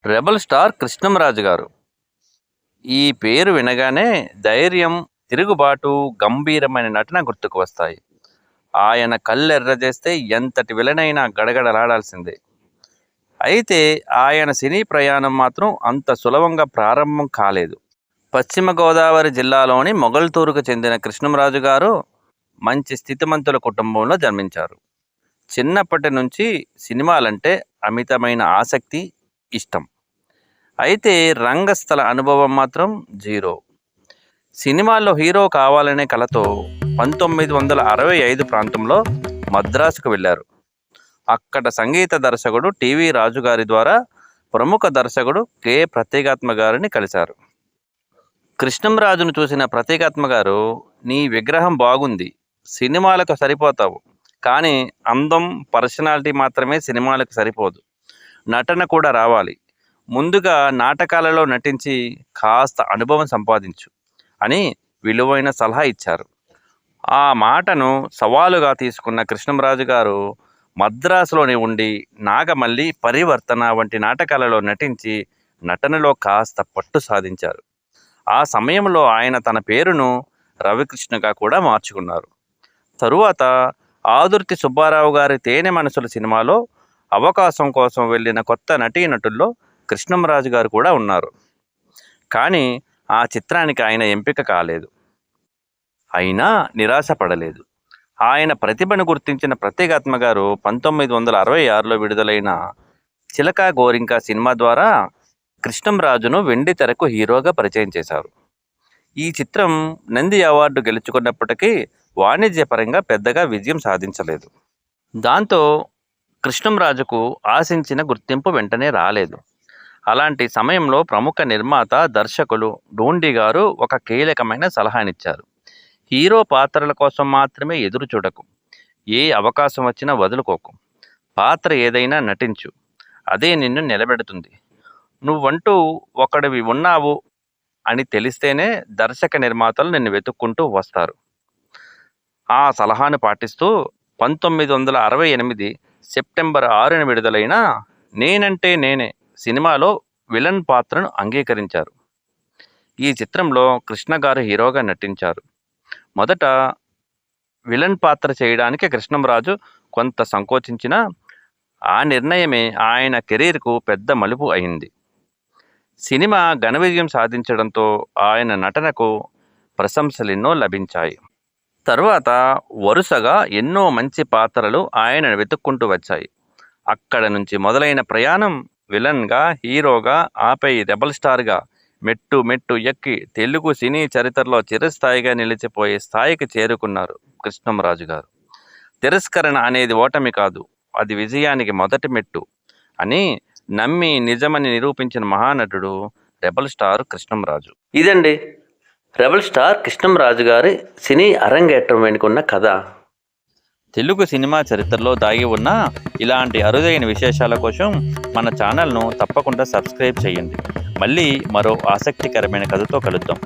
Rebel star Krishnamraju గారు. ఈ పేరు వినగానే ధైర్యం, తిరుగుబాటు, గంభీరమైన నటన గుర్తుకు వస్తాయి. ఆయన కళ్ళెర్రజేస్తే ఎంతటి విలనైనా గడగడలాడాల్సిందే. అయితే ఆయన సినీ ప్రయాణం మాత్రం అంత సులభంగా ప్రారంభం కాలేదు. పశ్చిమ గోదావరి జిల్లాలోని మొగల్తూరుకు చెందిన కృష్ణంరాజు గారు మంచి స్థితిమంతుల కుటుంబంలో జన్మించారు. చిన్నప్పటి నుంచి సినిమాలంటే అమితమైన ఆసక్తి, ఇష్టం. అయితే రంగస్థల అనుభవం మాత్రం జీరో. సినిమాల్లో హీరో కావాలనే కలతో 1965 ప్రాంతంలో మద్రాసుకు వెళ్ళారు. అక్కడ సంగీత దర్శకుడు టివి రాజు గారి ద్వారా ప్రముఖ దర్శకుడు కె ప్రత్యేగాత్మ గారిని కలిశారు. కృష్ణంరాజును చూసిన ప్రత్యేగాత్మ గారు, నీ విగ్రహం బాగుంది, సినిమాలకు సరిపోతావు, కానీ అందం, పర్సనాలిటీ మాత్రమే సినిమాలకు సరిపోదు, నటన కూడా రావాలి, ముందుగా నాటకాలలో నటించి కాస్త అనుభవం సంపాదించు అని విలువైన సలహా ఇచ్చారు. ఆ మాటను సవాలుగా తీసుకున్న కృష్ణంరాజు గారు మద్రాసులోనే ఉండి నాగమల్లి, పరివర్తన వంటి నాటకాలలో నటించి నటనలో కాస్త పట్టు సాధించారు. ఆ సమయంలో ఆయన తన పేరును రవికృష్ణగా కూడా మార్చుకున్నారు. తరువాత ఆదుర్తి సుబ్బారావు గారి తేనె మనసుల సినిమాలో అవకాశం కోసం వెళ్ళిన కొత్త నటీనటుల్లో కృష్ణంరాజు గారు కూడా ఉన్నారు. కానీ ఆ చిత్రానికి ఆయన ఎంపిక కాలేదు. అయినా నిరాశపడలేదు. ఆయన ప్రతిభను గుర్తించిన ప్రత్యేగాత్మ గారు 1966లో విడుదలైన చిలక గోరింక సినిమా ద్వారా కృష్ణంరాజును వెండి తెరకు హీరోగా పరిచయం చేశారు. ఈ చిత్రం నంది అవార్డు గెలుచుకున్నప్పటికీ వాణిజ్యపరంగా పెద్దగా విజయం సాధించలేదు. దాంతో కృష్ణంరాజుకు ఆశించిన గుర్తింపు వెంటనే రాలేదు. అలాంటి సమయంలో ప్రముఖ నిర్మాత, దర్శకులు డోండి గారు ఒక కీలకమైన సలహానిచ్చారు. హీరో పాత్రల కోసం మాత్రమే ఎదురు చూడకు, ఏ అవకాశం వచ్చినా వదులుకోకు, పాత్ర ఏదైనా నటించు, అదే నిన్ను నిలబెడుతుంది. నువ్వంటూ ఒకడివి ఉన్నావు అని తెలిస్తేనే దర్శక నిర్మాతలు నిన్ను వెతుక్కుంటూ వస్తారు. ఆ సలహాను పాటిస్తూ 1968 సెప్టెంబర్ 6న విడుదలైన నేనంటే నేనే సినిమాలో విలన్ పాత్రను అంగీకరించారు. ఈ చిత్రంలో కృష్ణ గారు హీరోగా నటించారు. మొదట విలన్ పాత్ర చేయడానికి కృష్ణంరాజు కొంత సంకోచించినా ఆ నిర్ణయమే ఆయన కెరీర్కు పెద్ద మలుపు అయింది. సినిమా ఘన విజయం సాధించడంతో ఆయన నటనకు ప్రశంసలెన్నో లభించాయి. తరువాత వరుసగా ఎన్నో మంచి పాత్రలు ఆయన వెతుక్కుంటూ వచ్చాయి. అక్కడ నుంచి మొదలైన ప్రయాణం విలన్గా, హీరోగా, ఆపై రెబల్ స్టార్గా మెట్టు మెట్టు ఎక్కి తెలుగు సినీ చరిత్రలో చిరస్థాయిగా నిలిచిపోయే స్థాయికి చేరుకున్నారు కృష్ణంరాజు గారు. తిరస్కరణ అనేది ఓటమి కాదు, అది విజయానికి మొదటి మెట్టు అని నమ్మి నిజమని నిరూపించిన మహానటుడు రెబల్ స్టార్ కృష్ణంరాజు. ఇదండి రెబల్ స్టార్ కృష్ణంరాజు గారి సినీ అరంగేట్రం వెనుకున్న కథ. తెలుగు సినిమా చరిత్రలో దాగి ఉన్న ఇలాంటి అరుదైన విశేషాల కోసం మన ఛానల్ను తప్పకుండా సబ్స్క్రైబ్ చేయండి. మళ్ళీ మరో ఆసక్తికరమైన కథతో కలుద్దాం.